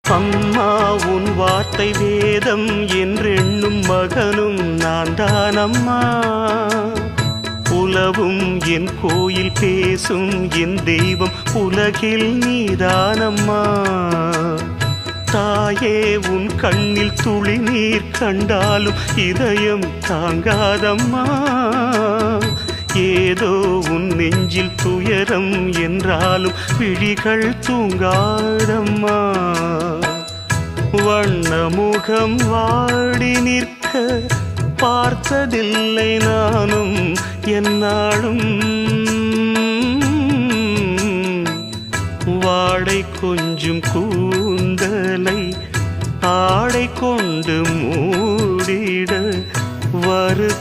அம்மா உன் வார்த்தை வேதம் என்றெண்ணும் மகனும் நான் தான் அம்மா. உலவும் என் கோயில் பேசும் என் தெய்வம் உலகில் நீதானம்மா. தாயே உன் கண்ணில் துளி நீர் கண்டாலும் இதயம் தாங்காதம்மா. ஏதோ உன் நெஞ்சில் துயரம் என்றாலும் விழிகள் தூங்காதம்மா. வண்ணமுகம் வாடி நிற்க பார்த்ததில்லை நானும் என்னாலும். வாடை கொஞ்சம் கூந்தலை ஆடை கொண்டு மூடிட வரு